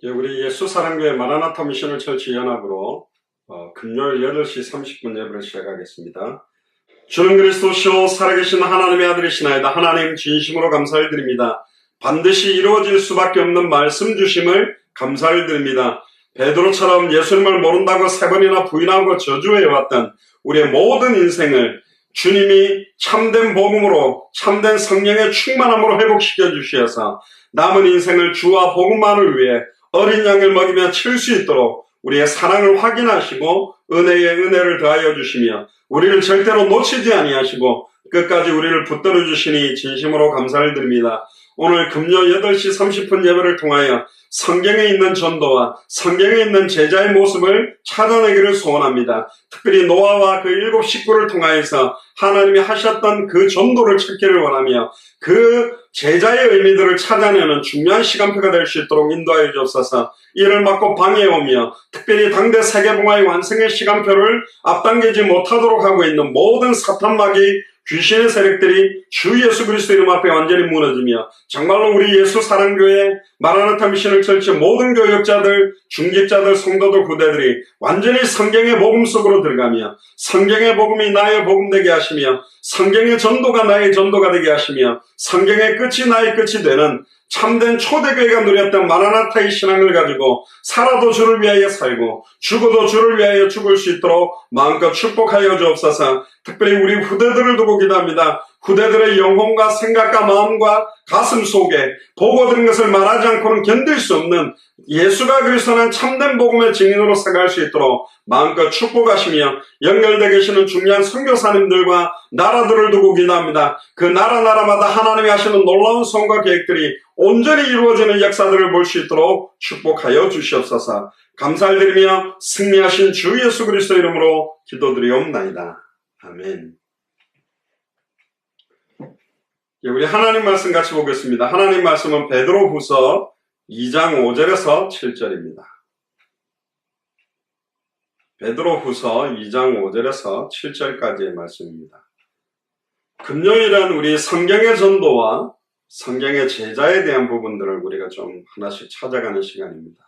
우리 예수사랑교회 마라나타 미션을 철치 연합으로 금요일 8시 30분 예배를 시작하겠습니다. 주는 그리스도시요 살아계신 하나님의 아들이시나이다. 하나님 진심으로 감사를 드립니다. 반드시 이루어질 수밖에 없는 말씀 주심을 감사를 드립니다. 베드로처럼 예수님을 모른다고 3번이나 부인하고 저주해왔던 우리의 모든 인생을 주님이 참된 복음으로 참된 성령의 충만함으로 회복시켜 주셔서 남은 인생을 주와 복음만을 위해 어린 양을 먹이며 칠 수 있도록 우리의 사랑을 확인하시고 은혜에 은혜를 더하여 주시며 우리를 절대로 놓치지 아니하시고 끝까지 우리를 붙들어 주시니 진심으로 감사를 드립니다. 오늘 금요 8시 30분 예배를 통하여 성경에 있는 전도와 성경에 있는 제자의 모습을 찾아내기를 소원합니다. 특별히 노아와 그 7 식구를 통하여서 하나님이 하셨던 그 전도를 찾기를 원하며 그 제자의 의미들을 찾아내는 중요한 시간표가 될 수 있도록 인도하여 주옵소서. 이를 막고 방해오며 특별히 당대 세계봉화의 완성의 시간표를 앞당기지 못하도록 하고 있는 모든 사탄마귀 귀신의 세력들이 주 예수 그리스도 이름 앞에 완전히 무너지며 정말로 우리 예수 사랑교회 마라나타 미션을 철치 모든 교역자들, 중직자들, 성도들, 후대들이 완전히 성경의 복음 속으로 들어가며 성경의 복음이 나의 복음 되게 하시며 성경의 전도가 나의 전도가 되게 하시며 성경의 끝이 나의 끝이 되는 참된 초대교회가 누렸던 마라나타의 신앙을 가지고 살아도 주를 위하여 살고 죽어도 주를 위하여 죽을 수 있도록 마음껏 축복하여 주옵소서. 특별히 우리 후대들을 두고 기도합니다. 후대들의 영혼과 생각과 마음과 가슴 속에 보고 들은 것을 말하지 않고는 견딜 수 없는 예수가 그리스도는 참된 복음의 증인으로 살아갈 수 있도록 마음껏 축복하시며 연결되어 계시는 중요한 선교사님들과 나라들을 두고 기도합니다. 그 나라마다 하나님이 하시는 놀라운 선과 계획들이 온전히 이루어지는 역사들을 볼 수 있도록 축복하여 주시옵소서. 감사를 드리며 승리하신 주 예수 그리스도 이름으로 기도드리옵나이다. 아멘. 우리 하나님 말씀 같이 보겠습니다. 하나님 말씀은 베드로후서 2장 5절에서 7절입니다. 베드로후서 2장 5절에서 7절까지의 말씀입니다. 금요일은 우리 성경의 전도와 성경의 제자에 대한 부분들을 우리가 좀 하나씩 찾아가는 시간입니다.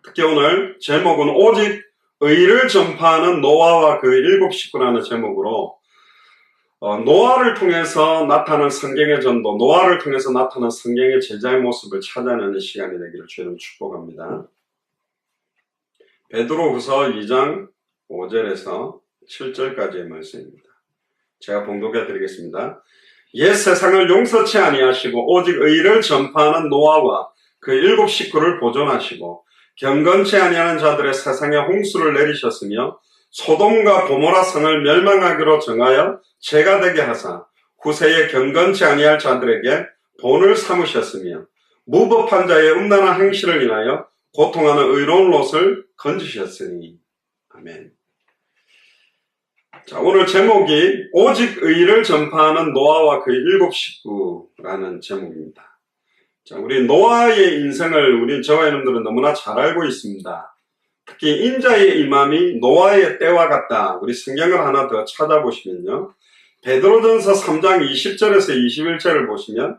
특히 오늘 제목은 오직 의를 전파하는 노아와 그 7 식구라는 제목으로 노아를 통해서 나타난 성경의 전도, 노아를 통해서 나타난 성경의 제자의 모습을 찾아내는 시간이 되기를 주님 축복합니다. 베드로후서 2장 5절에서 7절까지의 말씀입니다. 제가 봉독해 드리겠습니다. 옛 세상을 용서치 아니하시고 오직 의를 전파하는 노아와 그 7 식구를 보존하시고 경건치 아니하는 자들의 세상에 홍수를 내리셨으며 소돔과 고모라 성을 멸망하기로 정하여 죄가 되게 하사 후세에 경건치 아니할 자들에게 본을 삼으셨으며 무법한 자의 음란한 행실을 인하여 고통하는 의로운 롯을 건지셨으니. 아멘. 자, 오늘 제목이 오직 의를 전파하는 노아와 그 7 식구라는 제목입니다. 자, 우리 노아의 인생을 저와 여러분들은 너무나 잘 알고 있습니다. 특히 인자의 임함이 노아의 때와 같다. 우리 성경을 하나 더 찾아보시면요. 베드로전서 3장 20절에서 21절을 보시면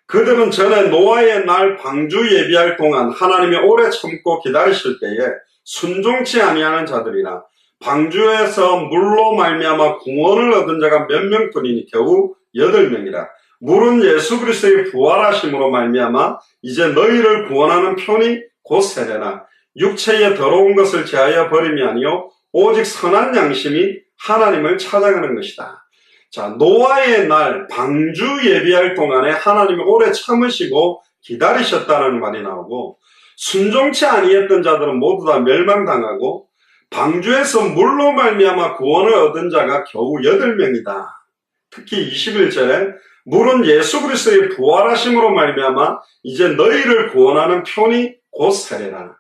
그들은 전에 노아의 날 방주 예비할 동안 하나님이 오래 참고 기다리실 때에 순종치 아니하는 자들이라 방주에서 물로 말미암아 구원을 얻은 자가 몇 명뿐이니 겨우 8명이라. 물은 예수 그리스도의 부활하심으로 말미암아 이제 너희를 구원하는 편이 곧 세례나 육체의 더러운 것을 제하여 버림이 아니요 오직 선한 양심이 하나님을 찾아가는 것이다. 자, 노아의 날 방주 예비할 동안에 하나님이 오래 참으시고 기다리셨다는 말이 나오고 순종치 아니했던 자들은 모두 다 멸망당하고 방주에서 물로 말미암아 구원을 얻은 자가 겨우 8명이다. 특히 21절에 물은 예수 그리스도의 부활하심으로 말미암아 이제 너희를 구원하는 편이 곧 세례라.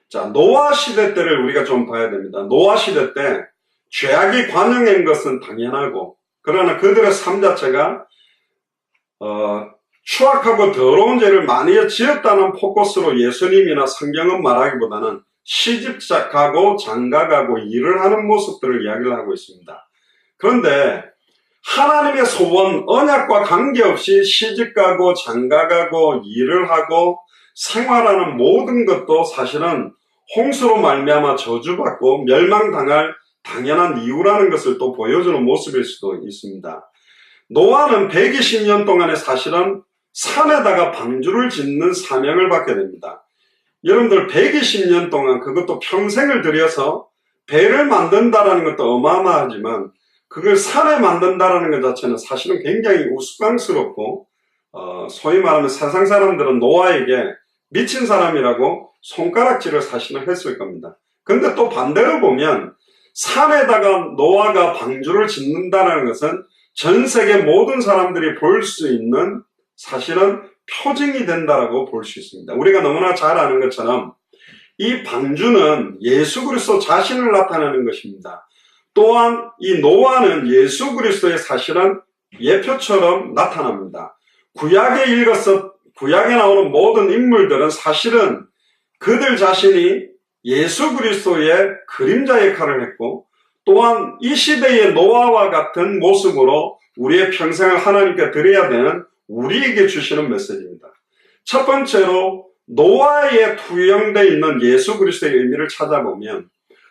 자, 노아 시대 때를 우리가 좀 봐야 됩니다. 노아 시대 때 죄악이 관영한 것은 당연하고 그러나 그들의 삶 자체가 추악하고 더러운 죄를 많이 지었다는 포커스로 예수님이나 성경은 말하기보다는 시집가고 장가가고 일을 하는 모습들을 이야기를 하고 있습니다. 그런데 하나님의 소원, 언약과 관계없이 시집가고 장가가고 일을 하고 생활하는 모든 것도 사실은 홍수로 말미암아 저주받고 멸망당할 당연한 이유라는 것을 또 보여주는 모습일 수도 있습니다. 노아는 120년 동안에 사실은 산에다가 방주를 짓는 사명을 받게 됩니다. 여러분들 120년 동안 그것도 평생을 들여서 배를 만든다라는 것도 어마어마하지만 그걸 산에 만든다라는 것 자체는 사실은 굉장히 우스꽝스럽고 소위 말하면 세상 사람들은 노아에게 미친 사람이라고 손가락질을 사실은 했을 겁니다. 근데 또 반대로 보면 산에다가 노아가 방주를 짓는다는 것은 전 세계 모든 사람들이 볼 수 있는 사실은 표징이 된다라고 볼 수 있습니다. 우리가 너무나 잘 아는 것처럼 이 방주는 예수 그리스도 자신을 나타내는 것입니다. 또한 이 노아는 예수 그리스도의 사실은 예표처럼 나타납니다. 구약에 나오는 모든 인물들은 사실은 그들 자신이 예수 그리스도의 그림자 역할을 했고 또한 이 시대의 노아와 같은 모습으로 우리의 평생을 하나님께 드려야 되는 우리에게 주시는 메시지입니다. 첫 번째로 노아에 투영되어 있는 예수 그리스도의 의미를 찾아보면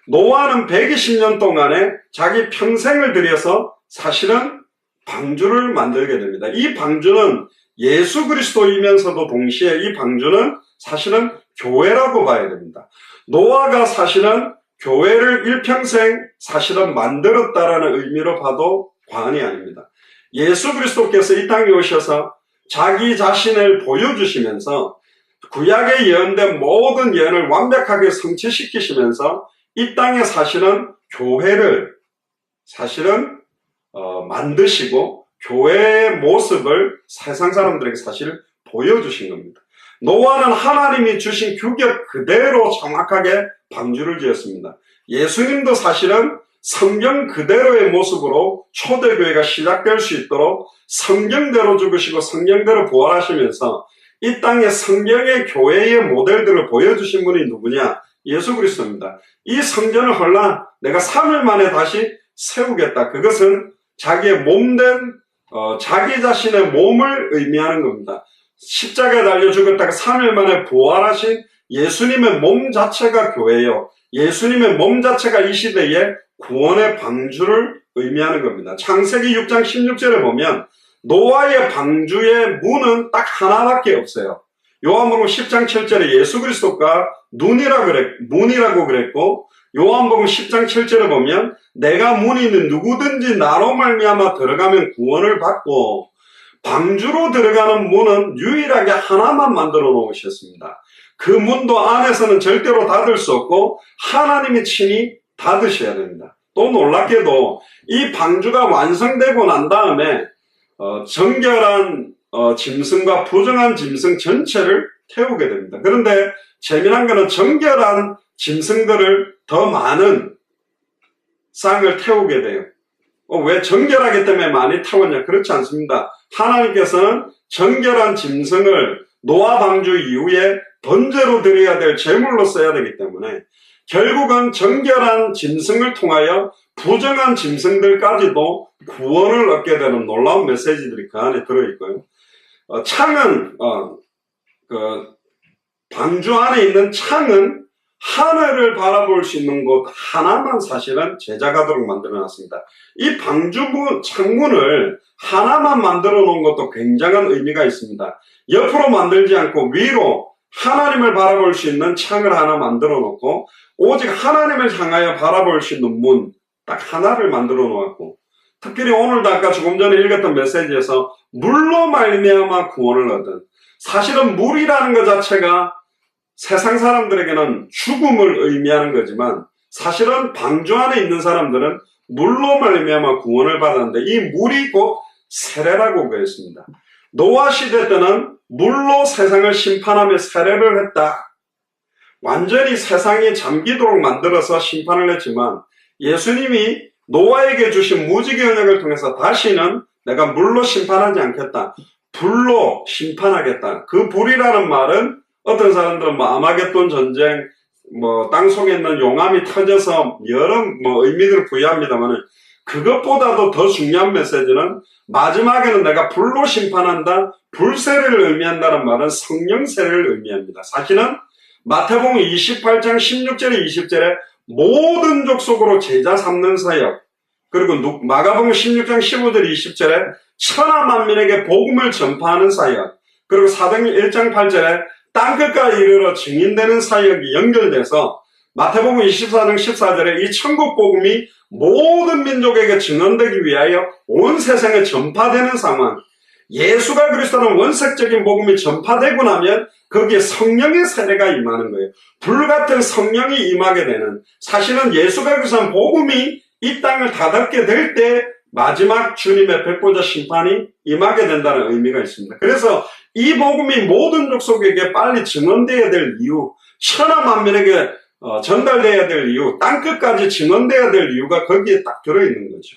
노아는 120년 동안에 자기 평생을 들여서 사실은 방주를 만들게 됩니다. 이 방주는 예수 그리스도이면서도 동시에 이 방주는 사실은 교회라고 봐야 됩니다. 노아가 사실은 교회를 일평생 사실은 만들었다라는 의미로 봐도 과언이 아닙니다. 예수 그리스도께서 이 땅에 오셔서 자기 자신을 보여주시면서 구약에 예언된 모든 예언을 완벽하게 성취시키시면서 이 땅에 사실은 교회를 사실은 만드시고 교회의 모습을 세상 사람들에게 사실 보여주신 겁니다. 노아는 하나님이 주신 규격 그대로 정확하게 방주를 지었습니다. 예수님도 사실은 성경 그대로의 모습으로 초대교회가 시작될 수 있도록 성경대로 죽으시고 성경대로 부활하시면서 이 땅에 성경의 교회의 모델들을 보여주신 분이 누구냐? 예수 그리스도입니다. 이 성전을 헐라 내가 3일 만에 다시 세우겠다. 그것은 자기의 몸된 자기 자신의 몸을 의미하는 겁니다. 십자가에 달려 죽었다가 3일 만에 부활하신 예수님의 몸 자체가 교회예요. 예수님의 몸 자체가 이 시대에 구원의 방주를 의미하는 겁니다. 창세기 6장 16절에 보면 노아의 방주의 문은 딱 하나밖에 없어요. 요한복음 10장 7절에 예수 그리스도가 문이라고 그랬고 요한복음 10장 7절에 보면 내가 문이는 누구든지 나로 말미암아 들어가면 구원을 받고 방주로 들어가는 문은 유일하게 하나만 만들어 놓으셨습니다. 그 문도 안에서는 절대로 닫을 수 없고 하나님이 친히 닫으셔야 됩니다. 또 놀랍게도 이 방주가 완성되고 난 다음에 정결한 짐승과 부정한 짐승 전체를 태우게 됩니다. 그런데 재미난 것은 정결한 짐승들을 더 많은 쌍을 태우게 돼요. 왜 정결하기 때문에 많이 태웠냐? 그렇지 않습니다. 하나님께서는 정결한 짐승을 노아 방주 이후에 번제로 드려야 될 제물로 써야 되기 때문에 결국은 정결한 짐승을 통하여 부정한 짐승들까지도 구원을 얻게 되는 놀라운 메시지들이 그 안에 들어있고요. 창은 방주 안에 있는 창은 하늘을 바라볼 수 있는 곳 하나만 사실은 제작하도록 만들어놨습니다. 이 방주문 창문을 하나만 만들어 놓은 것도 굉장한 의미가 있습니다. 옆으로 만들지 않고 위로 하나님을 바라볼 수 있는 창을 하나 만들어 놓고 오직 하나님을 향하여 바라볼 수 있는 문 딱 하나를 만들어 놓았고 특별히 오늘도 아까 조금 전에 읽었던 메시지에서 물로 말미암아 구원을 얻은 사실은 물이라는 것 자체가 세상 사람들에게는 죽음을 의미하는 거지만 사실은 방주 안에 있는 사람들은 물로 말미암아 구원을 받았는데 이 물이 곧 세례라고 그랬습니다. 노아 시대 때는 물로 세상을 심판하며 세례를 했다. 완전히 세상이 잠기도록 만들어서 심판을 했지만 예수님이 노아에게 주신 무지개 언약을 통해서 다시는 내가 물로 심판하지 않겠다. 불로 심판하겠다. 그 불이라는 말은 어떤 사람들은 아마겟돈 전쟁, 땅 속에 있는 용암이 터져서 여러 의미들을 부여합니다만 그것보다도 더 중요한 메시지는 마지막에는 내가 불로 심판한다, 불세례를 의미한다는 말은 성령 세례를 의미합니다. 사실은 마태복음 28장 16절에 20절에 모든 족속으로 제자 삼는 사역, 그리고 마가복음 16장 15절 20절에 천하 만민에게 복음을 전파하는 사역, 그리고 사도행전 1장 8절에 땅끝까지 이르러 증인되는 사역이 연결돼서 마태복음 24장 14절에 이 천국 복음이 모든 민족에게 증언되기 위하여 온 세상에 전파되는 상황, 예수가 그리스도는 원색적인 복음이 전파되고 나면 거기에 성령의 세례가 임하는 거예요. 불같은 성령이 임하게 되는, 사실은 예수가 그리스도는 복음이 이 땅을 닫게 될 때 마지막 주님의 백보자 심판이 임하게 된다는 의미가 있습니다. 그래서 이 복음이 모든 족속에게 빨리 증언되어야 될 이유, 천하 만민에게 전달되어야 될 이유, 땅끝까지 증언되어야 될 이유가 거기에 딱 들어있는 거죠.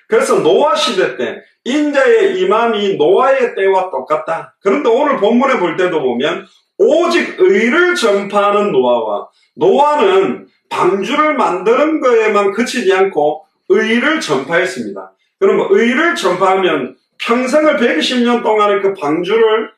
그래서 노아 시대 때 인자의 임함이 노아의 때와 똑같다. 그런데 오늘 본문에 볼 때도 보면 오직 의를 전파하는 노아와, 노아는 방주를 만드는 거에만 그치지 않고 의를 전파했습니다. 그러면 의를 전파하면 평생을 120년 동안의 그 방주를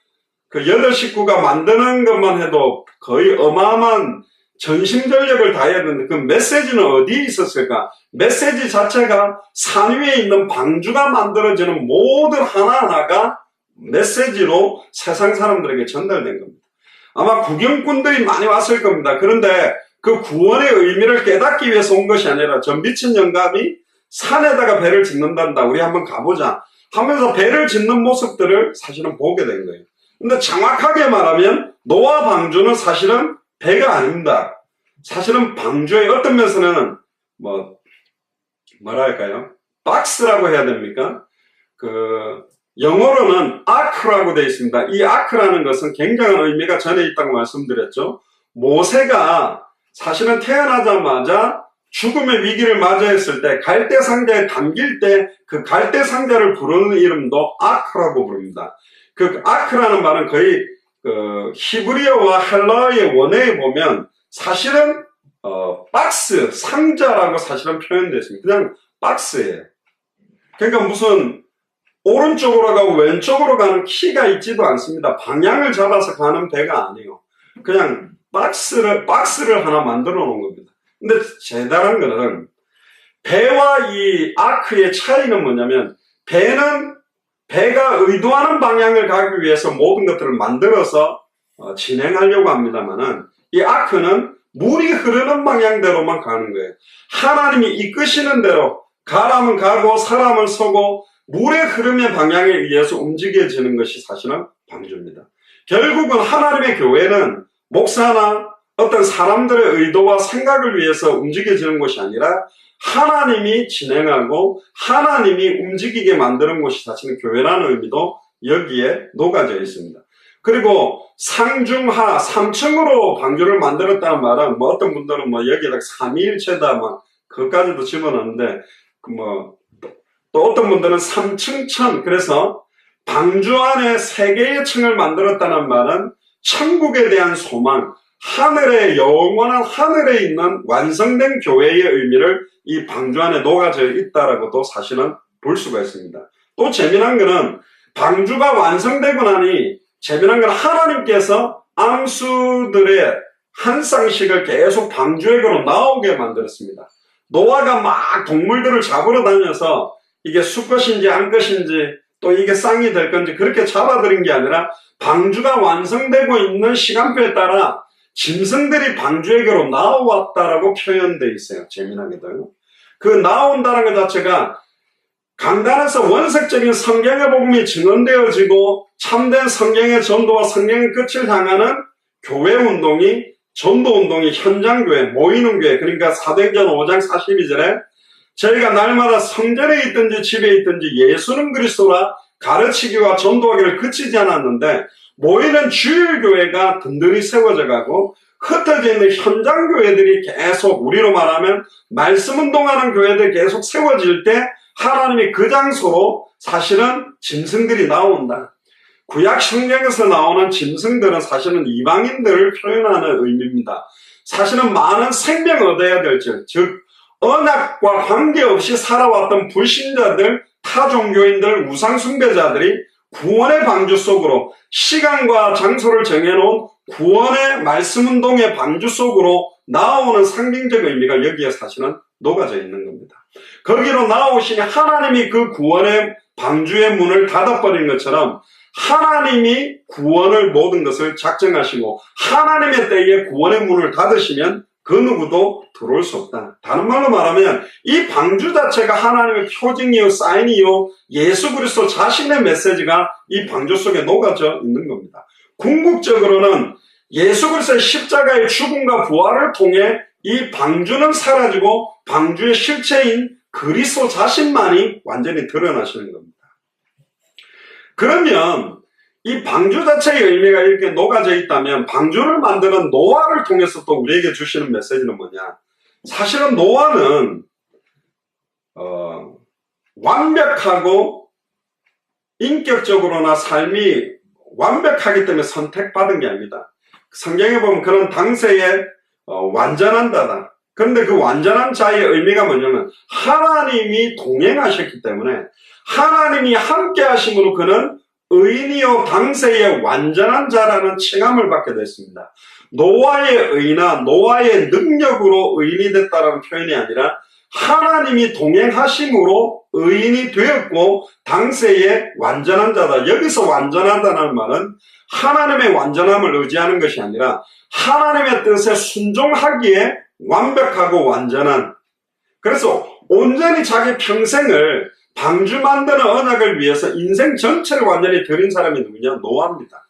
그 8식구가 만드는 것만 해도 거의 어마어마한 전심전력을 다해야 되는데 그 메시지는 어디에 있었을까? 메시지 자체가 산 위에 있는 방주가 만들어지는 모든 하나하나가 메시지로 세상 사람들에게 전달된 겁니다. 아마 구경꾼들이 많이 왔을 겁니다. 그런데 그 구원의 의미를 깨닫기 위해서 온 것이 아니라 전 미친 영감이 산에다가 배를 짓는단다, 우리 한번 가보자 하면서 배를 짓는 모습들을 사실은 보게 된 거예요. 근데 정확하게 말하면 노아 방주는 사실은 배가 아닙니다. 사실은 방주의 어떤 면에서는 뭐랄까요? 박스라고 해야 됩니까? 영어로는 아크라고 되어 있습니다. 이 아크라는 것은 굉장한 의미가 전에 있다고 말씀드렸죠. 모세가 사실은 태어나자마자 죽음의 위기를 맞이했을 때 갈대 상자에 담길 때 그 갈대 상자를 부르는 이름도 아크라고 부릅니다. 그 아크라는 말은 거의 히브리어와 헬라어의 원어에 보면 사실은 박스, 상자라고 사실은 표현되어 있습니다. 그냥 박스예요. 그러니까 무슨 오른쪽으로 가고 왼쪽으로 가는 키가 있지도 않습니다. 방향을 잡아서 가는 배가 아니에요. 그냥 박스를 하나 만들어 놓은 겁니다. 근데 대단한 거는 배와 이 아크의 차이는 뭐냐면, 배는 배가 의도하는 방향을 가기 위해서 모든 것들을 만들어서 진행하려고 합니다만은, 이 아크는 물이 흐르는 방향대로만 가는 거예요. 하나님이 이끄시는 대로 가라면 가고 서라면 서고 물의 흐름의 방향에 의해서 움직여지는 것이 사실은 방주입니다. 결국은 하나님의 교회는 목사나 어떤 사람들의 의도와 생각을 위해서 움직여지는 것이 아니라 하나님이 진행하고 하나님이 움직이게 만드는 것이 사실은 교회라는 의미도 여기에 녹아져 있습니다. 그리고 상중하, 3층으로 방주를 만들었다는 말은 어떤 분들은 여기에다가 삼위일체다 그것까지도 집어넣는데 또 어떤 분들은 3층 천, 그래서 방주 안에 3개의 층을 만들었다는 말은 천국에 대한 소망, 하늘의 영원한 하늘에 있는 완성된 교회의 의미를 이 방주 안에 녹아져 있다라고도 사실은 볼 수가 있습니다. 또 재미난 거는 방주가 완성되고 나니 재미난 건 하나님께서 암수들의 한 쌍씩을 계속 방주에게로 나오게 만들었습니다. 노아가 막 동물들을 잡으러 다녀서 이게 수컷인지 암컷인지 또 이게 쌍이 될 건지 그렇게 잡아들인 게 아니라 방주가 완성되고 있는 시간표에 따라 짐승들이 방주에게로 나왔다라고 표현되어 있어요. 재미나게도요. 그 나온다는 것 자체가 강단에서 원색적인 성경의 복음이 증언되어지고 참된 성경의 전도와 성경의 끝을 향하는 교회 운동이, 전도 운동이 현장교회, 모이는 교회, 그러니까 사도행전 5장 42절에 저희가 날마다 성전에 있든지 집에 있든지 예수는 그리스도라 가르치기와 전도하기를 그치지 않았는데 모이는 주일교회가 든든히 세워져 가고 흩어져 있는 현장교회들이 계속, 우리로 말하면 말씀 운동하는 교회들이 계속 세워질 때 하나님이 그 장소로 사실은 짐승들이 나온다. 구약 성경에서 나오는 짐승들은 사실은 이방인들을 표현하는 의미입니다. 사실은 많은 생명을 얻어야 될 즉 언약과 관계없이 살아왔던 불신자들, 타종교인들, 우상숭배자들이 구원의 방주 속으로, 시간과 장소를 정해놓은 구원의 말씀운동의 방주 속으로 나오는 상징적 의미가 여기에 사실은 녹아져 있는 겁니다. 거기로 나오시니 하나님이 그 구원의 방주의 문을 닫아버린 것처럼 하나님이 구원을 모든 것을 작정하시고 하나님의 때에 구원의 문을 닫으시면 그 누구도 들어올 수 없다. 다른 말로 말하면 이 방주 자체가 하나님의 표징이요 사인이요 예수 그리스도 자신의 메시지가 이 방주 속에 녹아져 있는 겁니다. 궁극적으로는 예수 그리스도의 십자가의 죽음과 부활을 통해 이 방주는 사라지고 방주의 실체인 그리스도 자신만이 완전히 드러나시는 겁니다. 그러면 이 방주 자체의 의미가 이렇게 녹아져 있다면 방주를 만드는 노아를 통해서 또 우리에게 주시는 메시지는 뭐냐? 사실은 노아는 완벽하고 인격적으로나 삶이 완벽하기 때문에 선택받은 게 아닙니다. 성경에 보면 그런 당세에 완전한 자다. 그런데 그 완전한 자의 의미가 뭐냐면 하나님이 동행하셨기 때문에 하나님이 함께 하심으로 그는 의인이요 당세의 완전한 자라는 칭함을 받게 됐습니다. 노아의 의나 노아의 능력으로 의인이 됐다는 표현이 아니라 하나님이 동행하심으로 의인이 되었고 당세의 완전한 자다. 여기서 완전하다는 말은 하나님의 완전함을 의지하는 것이 아니라 하나님의 뜻에 순종하기에 완벽하고 완전한, 그래서 온전히 자기 평생을 방주 만드는 언약을 위해서 인생 전체를 완전히 드린 사람이 누구냐? 노아입니다.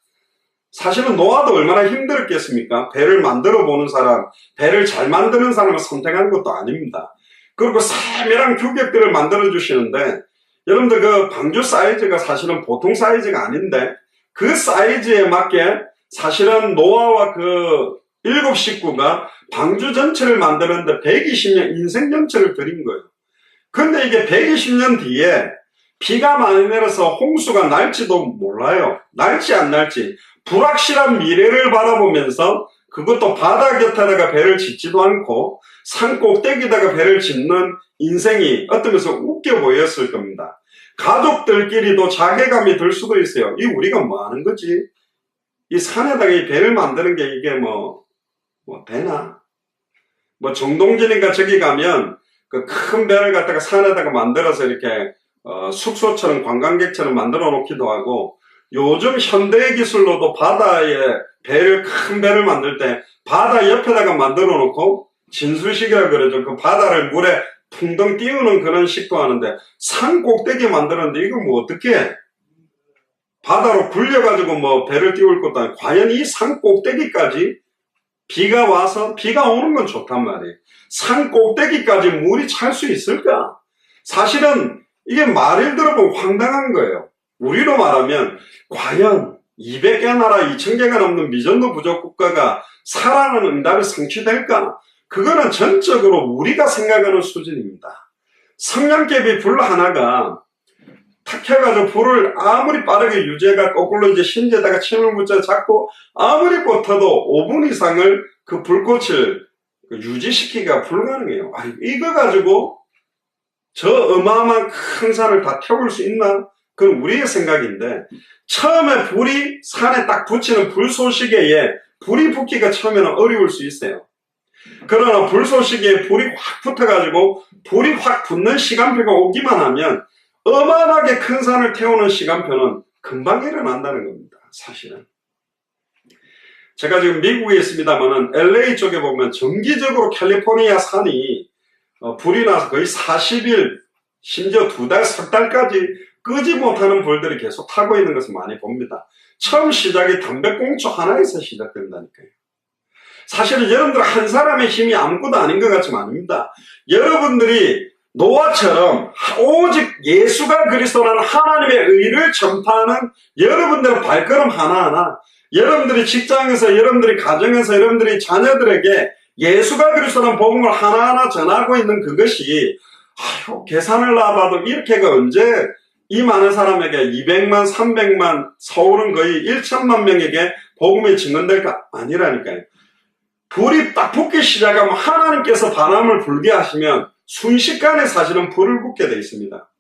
사실은 노아도 얼마나 힘들었겠습니까? 배를 만들어 보는 사람, 배를 잘 만드는 사람을 선택하는 것도 아닙니다. 그리고 세밀한 규격들을 만들어 주시는데 여러분들 그 방주 사이즈가 사실은 보통 사이즈가 아닌데 그 사이즈에 맞게 사실은 노아와 그 7 식구가 방주 전체를 만드는데 120년 인생 전체를 드린 거예요. 근데 이게 120년 뒤에 비가 많이 내려서 홍수가 날지도 몰라요. 날지 안 날지. 불확실한 미래를 바라보면서 그것도 바다 곁에다가 배를 짓지도 않고 산 꼭대기에다가 배를 짓는 인생이 어떤 면에서 웃겨 보였을 겁니다. 가족들끼리도 자괴감이 들 수도 있어요. 이 우리가 뭐 하는 거지? 이 산에다가 이 배를 만드는 게 이게 뭐 되나? 뭐 정동진인가 저기 가면 그 큰 배를 갖다가 산에다가 만들어서 이렇게 숙소처럼 관광객처럼 만들어 놓기도 하고 요즘 현대 기술로도 바다에 배를 큰 배를 만들 때 바다 옆에다가 만들어 놓고 진수식이라 그러죠. 그 바다를 물에 퉁덩 띄우는 그런 식도 하는데 산 꼭대기 만드는데 이거 뭐 어떻게 해? 바다로 굴려가지고 뭐 배를 띄울 것도 아니고 과연 이 산 꼭대기까지 비가 와서 비가 오는 건 좋단 말이에요. 산 꼭대기까지 물이 찰 수 있을까? 사실은 이게 말을 들어보면 황당한 거예요. 우리로 말하면 과연 200개 나라 2000개가 넘는 미전도 부족 국가가 사랑하는 응답이 성취될까? 그거는 전적으로 우리가 생각하는 수준입니다. 성냥개비 불 하나가 탁 켜가지고 불을 아무리 빠르게 유지해가 거꾸로 이제 심지에다가 침을 묻혀 잡고 아무리 버텨도 5분 이상을 그 불꽃을 유지시키기가 불가능해요. 이거 가지고 저 어마어마한 큰 산을 다 태울 수 있나? 그건 우리의 생각인데 처음에 불이 산에 딱 붙이는 불쏘시개에 불이 붙기가 처음에는 어려울 수 있어요. 그러나 불쏘시개에 불이 확 붙어가지고 불이 확 붙는 시간표가 오기만 하면 어마어마하게 큰 산을 태우는 시간표는 금방 일어난다는 겁니다. 사실은. 제가 지금 미국에 있습니다만은 LA 쪽에 보면 정기적으로 캘리포니아 산이 불이 나서 거의 40일, 심지어 2달, 3달까지 끄지 못하는 불들이 계속 타고 있는 것을 많이 봅니다. 처음 시작이 담배꽁초 하나에서 시작된다니까요. 사실은 여러분들 한 사람의 힘이 아무것도 아닌 것 같지만 아닙니다. 여러분들이 노아처럼 오직 예수가 그리스도라는 하나님의 의를 전파하는 여러분들의 발걸음 하나하나, 여러분들이 직장에서, 여러분들이 가정에서, 여러분들이 자녀들에게 예수가 그리스도라는 복음을 하나하나 전하고 있는 그것이 계산을 놔봐도 이렇게가 언제 이 많은 사람에게 200만, 300만, 서울은 거의 1천만 명에게 복음이 증언될까? 아니라니까요. 불이 딱 붙기 시작하면 하나님께서 바람을 불게 하시면 순식간에 사실은 불을 붙게 돼 있습니다.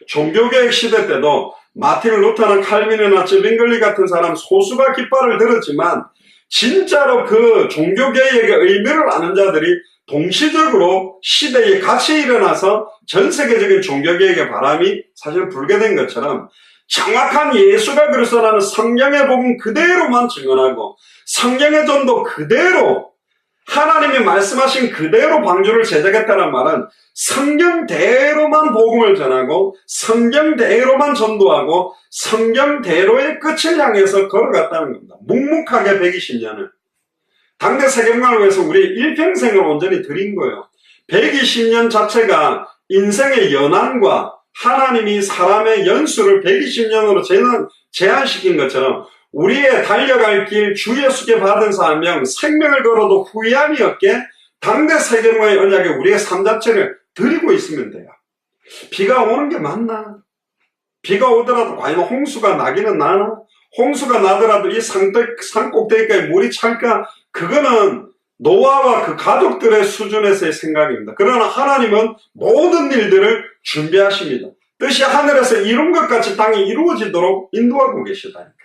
종교개혁 시대 때도 마틴 루터나 칼빈이나 쯔빙글리 같은 사람 소수가 깃발을 들었지만 진짜로 그 종교개혁의 의미를 아는 자들이 동시적으로 시대에 같이 일어나서 전 세계적인 종교개혁의 바람이 사실 불게 된 것처럼 정확한 예수가 그리스도라는 성경의 복음 그대로만 증언하고 성경의 전도 그대로 하나님이 말씀하신 그대로 방주를 제작했다는 말은 성경대로만 복음을 전하고 성경대로만 전도하고 성경대로의 끝을 향해서 걸어갔다는 겁니다. 묵묵하게 120년을. 당대 세계문화를 위해서 우리의 일평생을 온전히 드린 거예요. 120년 자체가 인생의 연한과 하나님이 사람의 연수를 120년으로 제한시킨 것처럼 우리의 달려갈 길 주 예수께 받은 사명 생명을 걸어도 후회함이 없게 당대 세계문화의 언약에 우리의 삶 자체를 드리고 있으면 돼요. 비가 오는 게 맞나? 비가 오더라도 과연 홍수가 나기는 나나? 홍수가 나더라도 이 산 꼭대기까지 물이 찰까? 그거는 노아와 그 가족들의 수준에서의 생각입니다. 그러나 하나님은 모든 일들을 준비하십니다. 뜻이 하늘에서 이룬 것 같이 땅에 이루어지도록 인도하고 계시다니까요.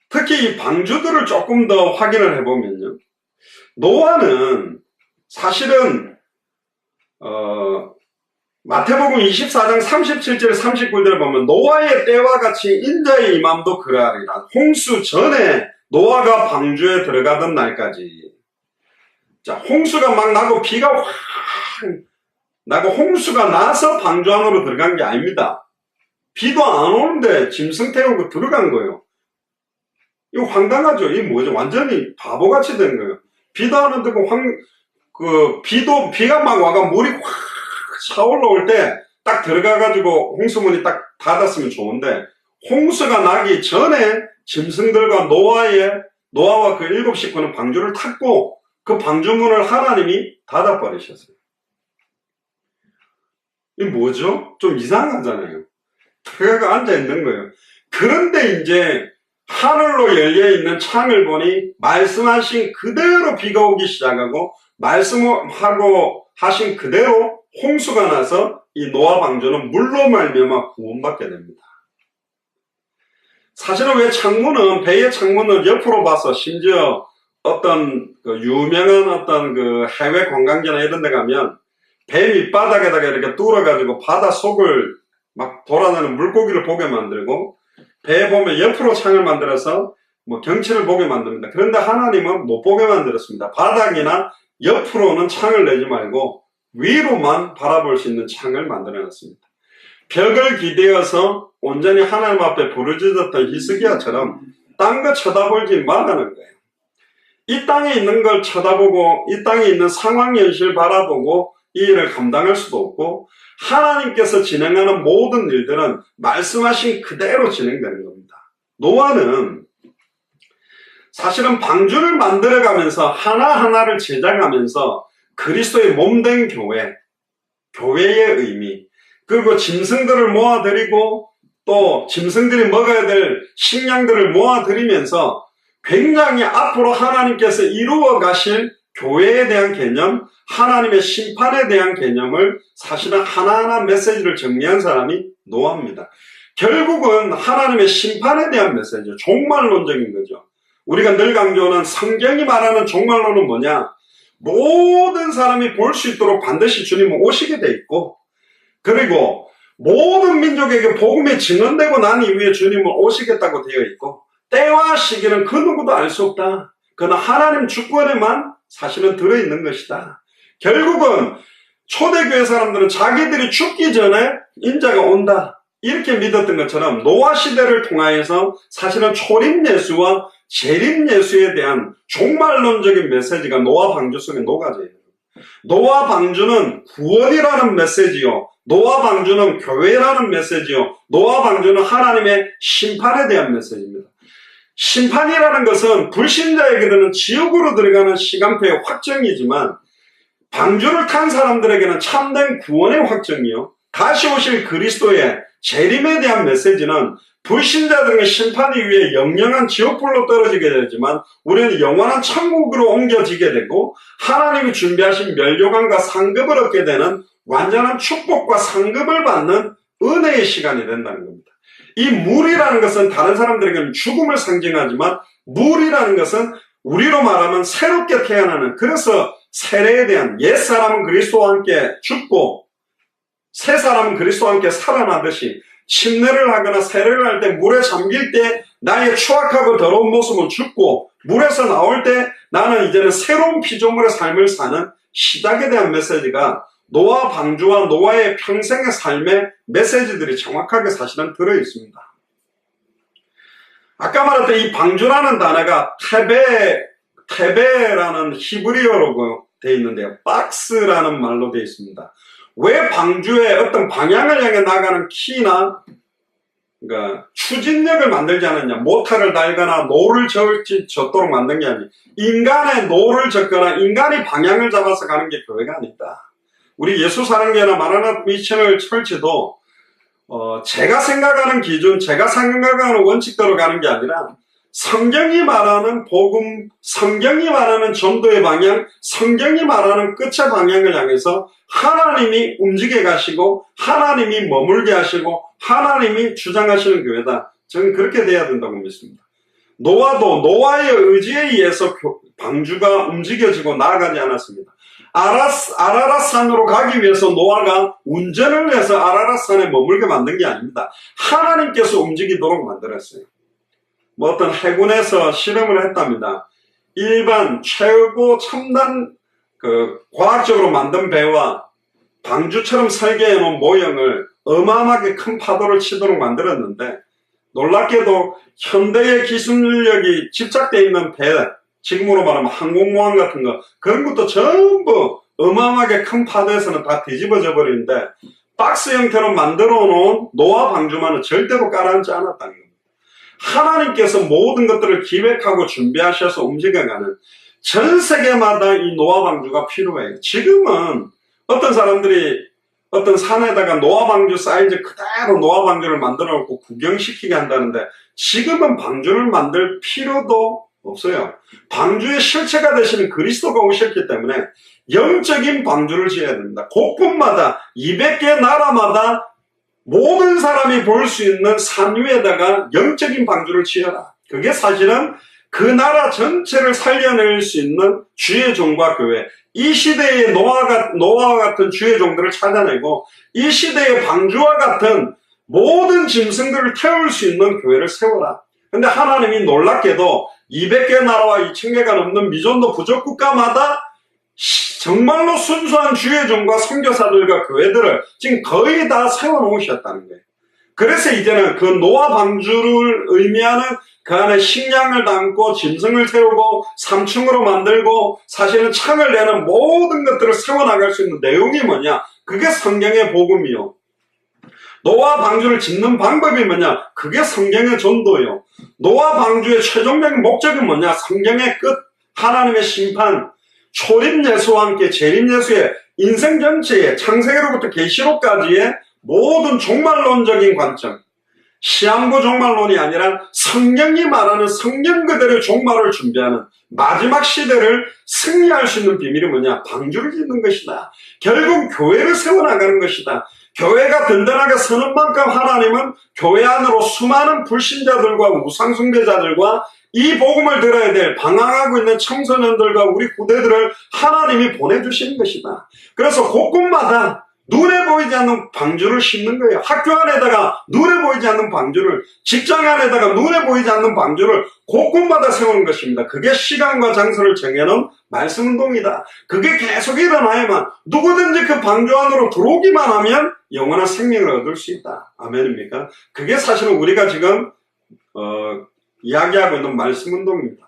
특히 이 방주들을 조금 더 확인을 해보면요. 노아는 사실은 마태복음 24장 37절 39절을 보면 노아의 때와 같이 인자의 임함도 그러하리라. 홍수 전에 노아가 방주에 들어가던 날까지. 자, 홍수가 막 나고 비가 확 나고 홍수가 나서 방주 안으로 들어간 게 아닙니다. 비도 안 오는데 짐승 태우고 들어간 거예요. 이거 황당하죠? 이게 뭐죠? 완전히 바보같이 된 거예요. 비도 안 오는데 비가 막 와가 물이 확 차올라올 때 딱 들어가가지고 홍수문이 딱 닫았으면 좋은데 홍수가 나기 전에 짐승들과 노아와 그 7 식구는 방주를 탔고 그 방주문을 하나님이 닫아버리셨어요. 이게 뭐죠? 좀 이상하잖아요. 들어가 앉아있는 거예요. 그런데 이제 하늘로 열려있는 창을 보니 말씀하신 그대로 비가 오기 시작하고 말씀하고 하신 그대로 홍수가 나서 이 노아 방주는 물로 말미암아 구원받게 됩니다. 사실은 왜 배의 창문을 옆으로 봐서 심지어 어떤 유명한 어떤 해외 관광지나 이런 데 가면 배 밑바닥에다가 이렇게 뚫어가지고 바다 속을 막 돌아다니는 물고기를 보게 만들고 배에 보면 옆으로 창을 만들어서 경치를 보게 만듭니다. 그런데 하나님은 못 보게 만들었습니다. 바닥이나 옆으로는 창을 내지 말고 위로만 바라볼 수 있는 창을 만들어놨습니다. 벽을 기대어서 온전히 하나님 앞에 부르짖었던 히스기야처럼 딴 거 쳐다보지 말라는 거예요. 이 땅에 있는 걸 쳐다보고 이 땅에 있는 상황 현실 바라보고 이 일을 감당할 수도 없고 하나님께서 진행하는 모든 일들은 말씀하신 그대로 진행되는 겁니다. 노아는 사실은 방주를 만들어가면서 하나하나를 제작하면서 그리스도의 몸된 교회의 의미, 그리고 짐승들을 모아드리고 또 짐승들이 먹어야 될 식량들을 모아드리면서 굉장히 앞으로 하나님께서 이루어 가실 교회에 대한 개념, 하나님의 심판에 대한 개념을 사실은 하나하나 메시지를 정리한 사람이 노아입니다. 결국은 하나님의 심판에 대한 메시지죠. 종말론적인 거죠. 우리가 늘 강조하는 성경이 말하는 종말론은 뭐냐? 모든 사람이 볼 수 있도록 반드시 주님은 오시게 돼 있고 그리고 모든 민족에게 복음이 증언되고 난 이후에 주님은 오시겠다고 되어 있고 때와 시기는 그 누구도 알 수 없다. 그러나 하나님 주권에만 사실은 들어있는 것이다. 결국은 초대교회 사람들은 자기들이 죽기 전에 인자가 온다. 이렇게 믿었던 것처럼 노아 시대를 통하여서 사실은 초림 예수와 재림 예수에 대한 종말론적인 메시지가 노아 방주 속에 녹아져 있는 거예요. 노아 방주는 구원이라는 메시지요. 노아 방주는 교회라는 메시지요. 노아 방주는 하나님의 심판에 대한 메시지입니다. 심판이라는 것은 불신자에게는 지옥으로 들어가는 시간표의 확정이지만 방주를 탄 사람들에게는 참된 구원의 확정이요. 다시 오실 그리스도의 재림에 대한 메시지는 불신자들은 심판 이후에 영영한 지옥불로 떨어지게 되지만 우리는 영원한 천국으로 옮겨지게 되고 하나님이 준비하신 멸류관과 상급을 얻게 되는 완전한 축복과 상급을 받는 은혜의 시간이 된다는 겁니다. 이 물이라는 것은 다른 사람들에게는 죽음을 상징하지만 물이라는 것은 우리로 말하면 새롭게 태어나는, 그래서 세례에 대한, 옛사람은 그리스도와 함께 죽고 새 사람은 그리스도와 함께 살아나듯이 침례를 하거나 세례를 할 때 물에 잠길 때 나의 추악하고 더러운 모습은 죽고 물에서 나올 때 나는 이제는 새로운 피조물의 삶을 사는 시작에 대한 메시지가 노아 방주와 노아의 평생의 삶의 메시지들이 정확하게 사실은 들어있습니다. 아까 말했던 이 방주라는 단어가 테베라는 히브리어로 되어 있는데요. 박스라는 말로 되어 있습니다. 왜 방주에 어떤 방향을 향해 나가는 키나 그러니까 추진력을 만들지 않았냐, 모터를 달거나 노를 젓도록 만든 게 아니라 인간의 노를 젓거나 인간이 방향을 잡아서 가는 게 교회가 아니다. 우리 예수사랑교회나 마라나타 미션을 철치도 제가 생각하는 기준, 제가 생각하는 원칙대로 가는 게 아니라 성경이 말하는 복음, 성경이 말하는 전도의 방향, 성경이 말하는 끝의 방향을 향해서 하나님이 움직여 가시고 하나님이 머물게 하시고 하나님이 주장하시는 교회다. 저는 그렇게 돼야 된다고 믿습니다. 노아도 노아의 의지에 의해서 방주가 움직여지고 나아가지 않았습니다. 아라랏산으로 가기 위해서 노아가 운전을 해서 아라랏산에 머물게 만든 게 아닙니다. 하나님께서 움직이도록 만들었어요. 뭐 어떤 해군에서 실험을 했답니다. 일반 최고 첨단 과학적으로 만든 배와 방주처럼 설계해 놓은 모형을 어마어마하게 큰 파도를 치도록 만들었는데 놀랍게도 현대의 기술력이 집착되어 있는 배, 지금으로 말하면 항공모함 같은 거, 그런 것도 전부 어마어마하게 큰 파도에서는 다 뒤집어져 버리는데 박스 형태로 만들어 놓은 노아 방주만은 절대로 깔아앉지 않았다는 겁니다. 하나님께서 모든 것들을 기획하고 준비하셔서 움직여가는, 전 세계마다 이 노아 방주가 필요해요. 지금은 어떤 사람들이 어떤 산에다가 노아 방주 사이즈 그대로 노아 방주를 만들어 놓고 구경시키게 한다는데 지금은 방주를 만들 필요도 없어요. 방주의 실체가 되시는 그리스도가 오셨기 때문에 영적인 방주를 지어야 됩니다. 곳곳마다 200개 나라마다 모든 사람이 볼 수 있는 산 위에다가 영적인 방주를 지어라. 그게 사실은 그 나라 전체를 살려낼 수 있는 주의 종과 교회, 이 시대의 노아와 같은 주의 종들을 찾아내고 이 시대의 방주와 같은 모든 짐승들을 태울 수 있는 교회를 세워라. 근데 하나님이 놀랍게도 200개 나라와 2000개가 넘는 미전도 부족 국가마다 정말로 순수한 주의 종과 선교사들과 교회들을 지금 거의 다 세워놓으셨다는 거예요. 그래서 이제는 그 노아 방주를 의미하는 그 안에 식량을 담고 짐승을 태우고 3층으로 만들고 사실은 창을 내는 모든 것들을 세워나갈 수 있는 내용이 뭐냐? 그게 성경의 복음이요. 노아 방주를 짓는 방법이 뭐냐? 그게 성경의 전도요. 노아 방주의 최종적인 목적이 뭐냐? 성경의 끝, 하나님의 심판, 초림 예수와 함께 재림 예수의 인생 전체의 창세기로부터 계시록까지의 모든 종말론적인 관점, 시한부 종말론이 아니라 성경이 말하는 성경 그대로의 종말을 준비하는 마지막 시대를 승리할 수 있는 비밀이 뭐냐? 방주를 짓는 것이다. 결국 교회를 세워나가는 것이다. 교회가 든든하게 서는 만큼 하나님은 교회 안으로 수많은 불신자들과 우상숭배자들과 이 복음을 들어야 될 방황하고 있는 청소년들과 우리 후대들을 하나님이 보내주시는 것이다. 그래서 곳곳마다 눈에 보이지 않는 방주를 심는 거예요. 학교 안에다가 눈에 보이지 않는 방주를, 직장 안에다가 눈에 보이지 않는 방주를 곳곳마다 세우는 것입니다. 그게 시간과 장소를 정해놓은 말씀운동이다. 그게 계속 일어나야만 누구든지 그 방주 안으로 들어오기만 하면 영원한 생명을 얻을 수 있다. 아멘입니까? 그게 사실은 우리가 지금 이야기하고 있는 말씀운동입니다.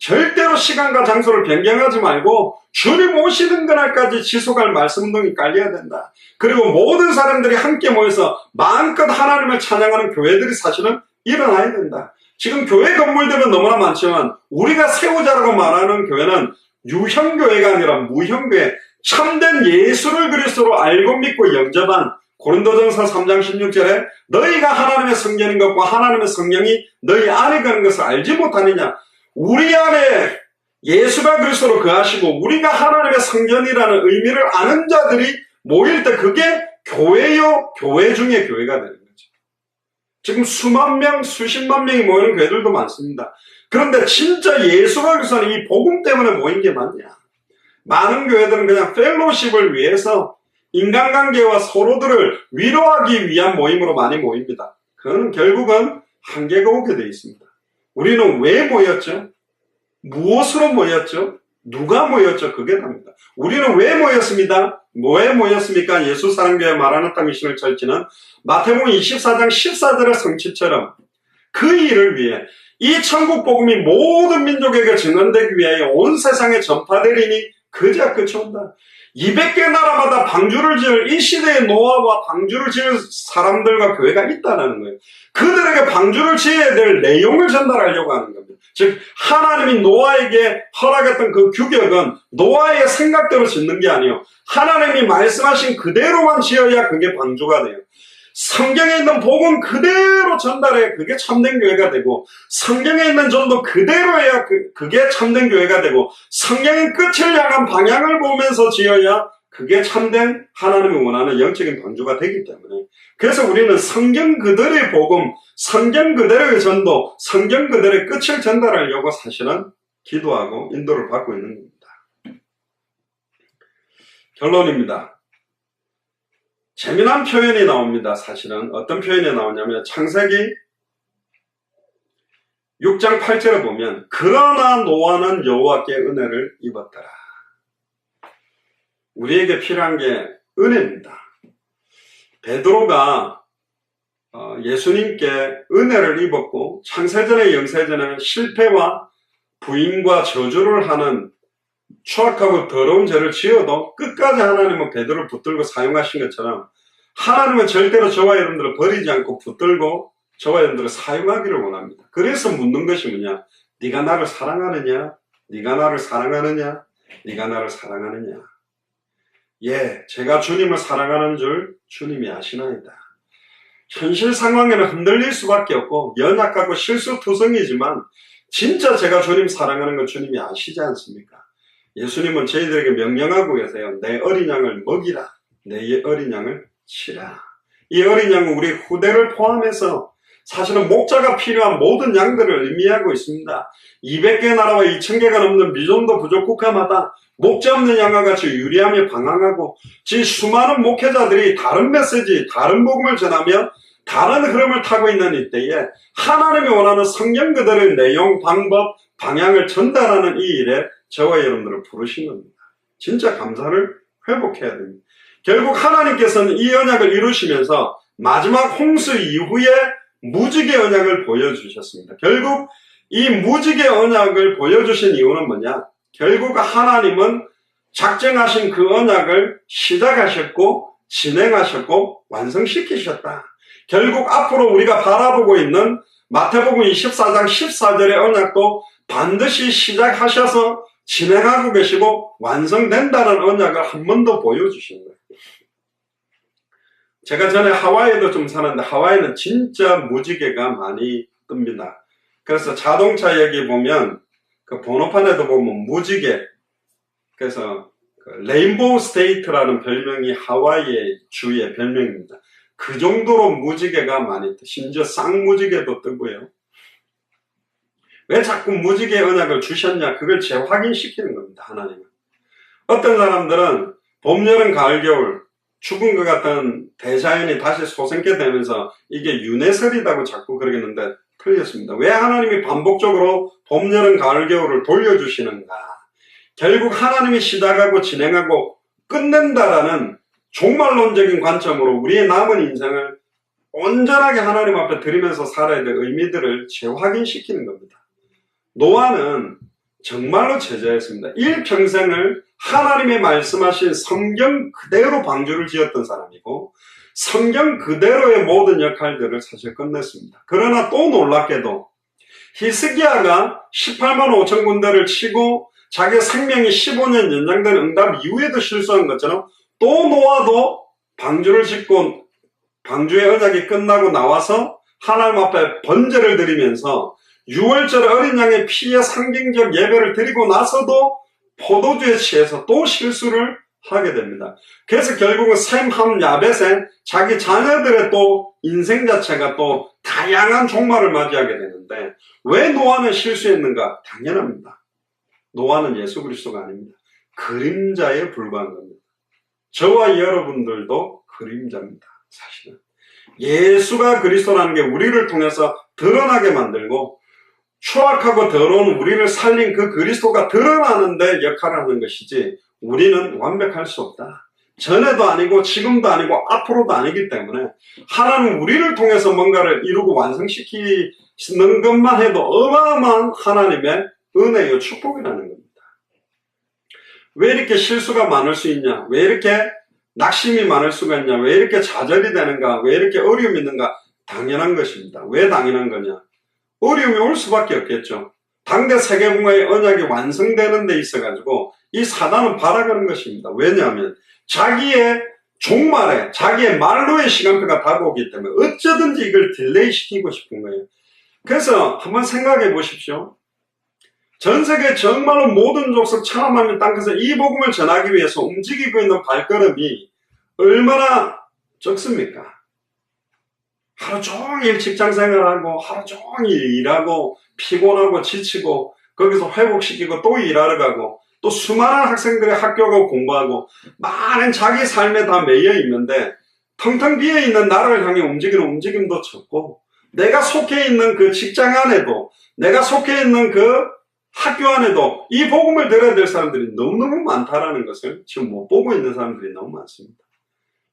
절대로 시간과 장소를 변경하지 말고 주님 오시는 그날까지 지속할 말씀운동이 깔려야 된다. 그리고 모든 사람들이 함께 모여서 마음껏 하나님을 찬양하는 교회들이 사실은 일어나야 된다. 지금 교회 건물들은 너무나 많지만 우리가 세우자라고 말하는 교회는 유형교회가 아니라 무형교회, 참된 예수를 그리스도로 알고 믿고 영접한 고린도전서 3장 16절에 너희가 하나님의 성전인 것과 하나님의 성령이 너희 안에 거는 것을 알지 못하느냐. 우리 안에 예수가 그리스도로 거하시고 우리가 하나님의 성전이라는 의미를 아는 자들이 모일 때 그게 교회요, 교회 중에 교회가 되는 거죠. 지금 수만 명, 수십만 명이 모이는 교회들도 많습니다. 그런데 진짜 예수가 그리스도는 이 복음 때문에 모인 게 맞냐? 많은 교회들은 그냥 펠로십을 위해서 인간관계와 서로들을 위로하기 위한 모임으로 많이 모입니다. 그건 결국은 한계가 오게 되어 있습니다. 우리는 왜 모였죠? 무엇으로 모였죠? 누가 모였죠? 그게 답니다. 우리는 왜 모였습니다? 왜 모였습니까? 예수사랑교회 마라나타 미션을 철치는 마태복음 24장 14절의 성취처럼 그 일을 위해 이 천국 복음이 모든 민족에게 증언되기 위하여 온 세상에 전파되리니 그제야 끝이 온다. 200개 나라마다 방주를 지을 이 시대의 노아와 방주를 지을 사람들과 교회가 있다는 거예요. 그들에게 방주를 지어야 될 내용을 전달하려고 하는 겁니다. 즉 하나님이 노아에게 허락했던 그 규격은 노아의 생각대로 짓는 게 아니에요. 하나님이 말씀하신 그대로만 지어야 그게 방주가 돼요. 성경에 있는 복음 그대로 전달해야 그게 참된 교회가 되고, 성경에 있는 전도 그대로 해야 그게 참된 교회가 되고, 성경의 끝을 향한 방향을 보면서 지어야 그게 참된 하나님이 원하는 영적인 방주가 되기 때문에, 그래서 우리는 성경 그대로의 복음, 성경 그대로의 전도, 성경 그대로의 끝을 전달하려고 사실은 기도하고 인도를 받고 있는 겁니다. 결론입니다. 재미난 표현이 나옵니다. 사실은 어떤 표현이 나오냐면 창세기 6장 8절에 보면 그러나 노아는 여호와께 은혜를 입었더라. 우리에게 필요한 게 은혜입니다. 베드로가 예수님께 은혜를 입었고 창세전의 영세전의 실패와 부인과 저주를 하는 추악하고 더러운 죄를 지어도 끝까지 하나님은 베드로를 붙들고 사용하신 것처럼 하나님은 절대로 저와 여러분들을 버리지 않고 붙들고 저와 여러분들을 사용하기를 원합니다. 그래서 묻는 것이 뭐냐? 네가 나를 사랑하느냐? 네가 나를 사랑하느냐? 네가 나를 사랑하느냐? 예, 제가 주님을 사랑하는 줄 주님이 아시나이다. 현실 상황에는 흔들릴 수밖에 없고 연약하고 실수투성이지만 진짜 제가 주님 사랑하는 걸 주님이 아시지 않습니까? 예수님은 저희들에게 명령하고 계세요. 내 어린 양을 먹이라. 내 어린 양을 치라. 이 어린 양은 우리 후대를 포함해서 사실은 목자가 필요한 모든 양들을 의미하고 있습니다. 200개 나라와 2000개가 넘는 미존도 부족 국가마다 목자 없는 양과 같이 유리하며 방황하고 지 수많은 목회자들이 다른 메시지, 다른 복음을 전하며 다른 흐름을 타고 있는 이때에 하나님이 원하는 성경 그대로의 내용, 방법, 방향을 전달하는 이 일에 저와 여러분들을 부르신 겁니다. 진짜 감사를 회복해야 됩니다. 결국 하나님께서는 이 언약을 이루시면서 마지막 홍수 이후에 무지개 언약을 보여주셨습니다. 결국 이 무지개 언약을 보여주신 이유는 뭐냐? 결국 하나님은 작정하신 그 언약을 시작하셨고 진행하셨고 완성시키셨다. 결국 앞으로 우리가 바라보고 있는 마태복음 24장 14절의 언약도 반드시 시작하셔서 진행하고 계시고 완성된다는 언약을 한 번 더 보여주신 거예요. 제가 전에 하와이에도 좀 사는데 하와이는 진짜 무지개가 많이 뜹니다. 그래서 자동차 여기 보면 그 번호판에도 보면 무지개, 그래서 그 레인보우 스테이트라는 별명이 하와이의 주의 별명입니다. 그 정도로 무지개가 많이 뜨, 심지어 쌍무지개도 뜨고요. 왜 자꾸 무지개 언약을 주셨냐? 그걸 재확인시키는 겁니다. 하나님은. 어떤 사람들은 봄, 여름, 가을, 겨울 죽은 것 같은 대자연이 다시 솟게 되면서 이게 윤회설이라고 자꾸 그러겠는데 틀렸습니다. 왜 하나님이 반복적으로 봄, 여름, 가을, 겨울을 돌려주시는가? 결국 하나님이 시작하고 진행하고 끝낸다라는 종말론적인 관점으로 우리의 남은 인생을 온전하게 하나님 앞에 드리면서 살아야 될 의미들을 재확인시키는 겁니다. 노아는 정말로 제자였습니다. 일평생을 하나님의 말씀하신 성경 그대로 방주를 지었던 사람이고 성경 그대로의 모든 역할들을 사실 끝냈습니다. 그러나 또 놀랍게도 히스기야가 18만 5천 군대를 치고 자기 생명이 15년 연장된 응답 이후에도 실수한 것처럼 또 노아도 방주를 짓고 방주의 언약이 끝나고 나와서 하나님 앞에 번제를 드리면서 6월절 어린 양의 피의 상징적 예배를 드리고 나서도 포도주에 취해서 또 실수를 하게 됩니다. 그래서 결국은 셈, 함, 야벳에 자기 자녀들의 또 인생 자체가 또 다양한 종말을 맞이하게 되는데, 왜 노아는 실수했는가? 당연합니다. 노아는 예수 그리스도가 아닙니다. 그림자에 불과한 겁니다. 저와 여러분들도 그림자입니다. 사실은 예수가 그리스도라는 게 우리를 통해서 드러나게 만들고, 추악하고 더러운 우리를 살린 그 그리스도가 드러나는데 역할을 하는 것이지, 우리는 완벽할 수 없다. 전에도 아니고 지금도 아니고 앞으로도 아니기 때문에 하나님 우리를 통해서 뭔가를 이루고 완성시키는 것만 해도 어마어마한 하나님의 은혜요 축복이라는 겁니다. 왜 이렇게 실수가 많을 수 있냐? 왜 이렇게 낙심이 많을 수가 있냐? 왜 이렇게 좌절이 되는가? 왜 이렇게 어려움이 있는가? 당연한 것입니다. 왜 당연한 거냐? 어려움이 올 수밖에 없겠죠. 당대 세계공화의 언약이 완성되는 데 있어가지고 이 사단은 바라가는 것입니다. 왜냐하면 자기의 종말에, 자기의 말로의 시간표가 다가오기 때문에 어쩌든지 이걸 딜레이 시키고 싶은 거예요. 그래서 한번 생각해 보십시오. 전 세계 정말로 모든 족속 천하만민 땅끝에 이 복음을 전하기 위해서 움직이고 있는 발걸음이 얼마나 적습니까? 하루 종일 직장 생활하고 하루 종일 일하고 피곤하고 지치고 거기서 회복시키고 또 일하러 가고 또 수많은 학생들이 학교 가고 공부하고 많은 자기 삶에 다 매여 있는데 텅텅 비어 있는 나라를 향해 움직이는 움직임도 적고, 내가 속해 있는 그 직장 안에도, 내가 속해 있는 그 학교 안에도 이 복음을 들어야 될 사람들이 너무너무 많다라는 것을 지금 못 보고 있는 사람들이 너무 많습니다.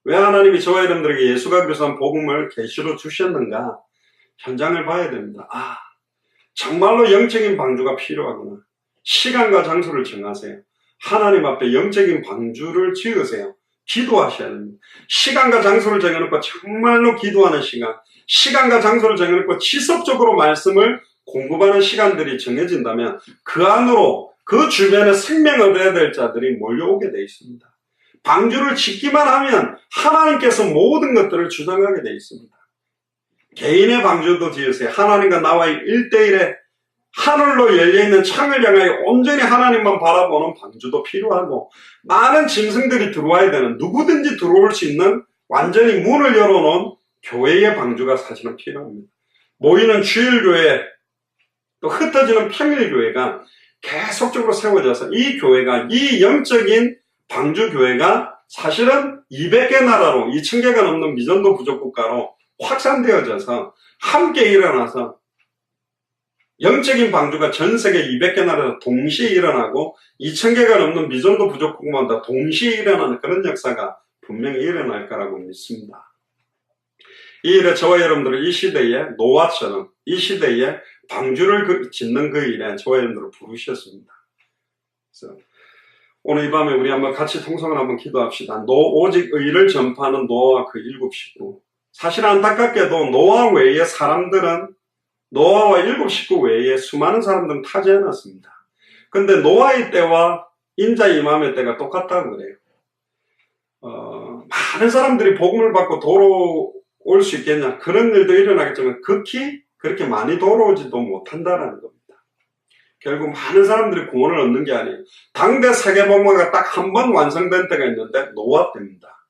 왜 하나님이 저와 여러분들에게 예수가 그리스도한 복음을 계시로 주셨는가? 현장을 봐야 됩니다. 정말로 영적인 방주가 필요하구나. 시간과 장소를 정하세요. 하나님 앞에 영적인 방주를 지으세요. 기도하셔야 됩니다. 시간과 장소를 정해놓고 정말로 기도하는 시간, 시간과 장소를 정해놓고 지속적으로 말씀을 공부하는 시간들이 정해진다면 그 안으로 그 주변에 생명 얻어야 될 자들이 몰려오게 되어 있습니다. 방주를 짓기만 하면 하나님께서 모든 것들을 주장하게 되어 있습니다. 개인의 방주도 지으세요. 하나님과 나와의 1대1의 하늘로 열려있는 창을 향하여 온전히 하나님만 바라보는 방주도 필요하고, 많은 짐승들이 들어와야 되는, 누구든지 들어올 수 있는 완전히 문을 열어놓은 교회의 방주가 사실은 필요합니다. 모이는 주일교회, 또 흩어지는 평일교회가 계속적으로 세워져서 이 교회가, 이 영적인 방주교회가 사실은 200개 나라로 2000개가 넘는 미전도 부족국가로 확산되어져서 함께 일어나서 영적인 방주가 전 세계 200개 나라에서 동시에 일어나고 2000개가 넘는 미전도 부족국마다 동시에 일어나는 그런 역사가 분명히 일어날 거라고 믿습니다. 이 일에 저와 여러분들은 이 시대에 노아처럼 이 시대에 방주를 짓는 그 일에 저와 여러분들을 부르셨습니다. 그래서 오늘 이 밤에 우리 한번 같이 통성을 한번 기도합시다. 오직 의를 전파하는 노아와 그 7 식구. 사실 안타깝게도 노아 외의 사람들은, 노아와 7 식구 외에 수많은 사람들은 타지 않았습니다. 근데 노아의 때와 인자 이맘의 때가 똑같다고 그래요. 많은 사람들이 복음을 받고 돌아올 수 있겠냐, 그런 일도 일어나겠지만 극히 그렇게 많이 돌아오지도 못한다는 겁니다. 결국 많은 사람들이 구원을 얻는 게 아니에요. 당대 세계복음화가 딱 한 번 완성된 때가 있는데 노아 때입니다.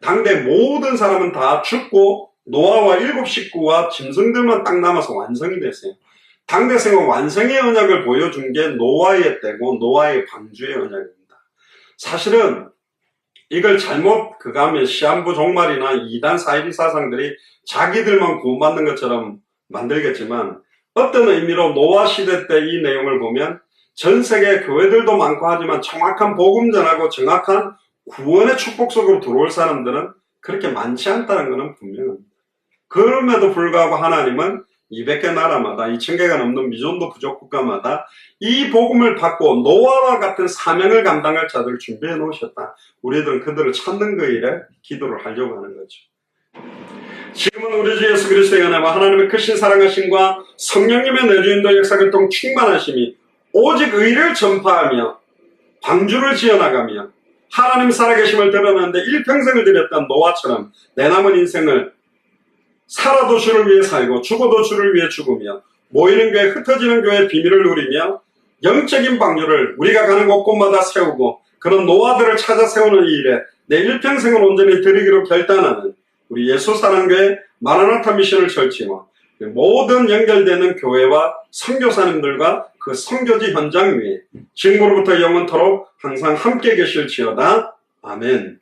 당대 모든 사람은 다 죽고 노아와 7 식구와 짐승들만 딱 남아서 완성이 됐어요. 당대 생은 완성의 언약을 보여준 게 노아의 때고 노아의 방주의 언약입니다. 사실은 이걸 잘못 그가면 시한부 종말이나 이단 사이비 사상들이 자기들만 구원받는 것처럼 만들겠지만, 어떤 의미로 노아 시대 때 이 내용을 보면 전 세계 교회들도 많고 하지만 정확한 복음 전하고 정확한 구원의 축복 속으로 들어올 사람들은 그렇게 많지 않다는 것은 분명합니다. 그럼에도 불구하고 하나님은 200개 나라마다 2000개가 넘는 미전도 부족 국가마다 이 복음을 받고 노아와 같은 사명을 감당할 자들을 준비해 놓으셨다. 우리들은 그들을 찾는 그 일에 기도를 하려고 하는 거죠. 지금은 우리 주 예수 그리스도의 은혜와 하나님의 크신 사랑하심과 성령님의 내주인도 역사교통 충만하심이 오직 의를 전파하며 방주를 지어나가며 하나님 살아계심을 드러내는데 일평생을 드렸던 노아처럼 내 남은 인생을 살아도 주를 위해 살고 죽어도 주를 위해 죽으며 모이는 교회, 흩어지는 교회의 비밀을 누리며 영적인 방주를 우리가 가는 곳곳마다 세우고 그런 노아들을 찾아 세우는 이 일에 내 일평생을 온전히 드리기로 결단하는 우리 예수사랑교회 마라나타 미션을 철치와 모든 연결되는 교회와 선교사님들과 그 선교지 현장 위에 지금으로부터 영원토록 항상 함께 계실지어다. 아멘.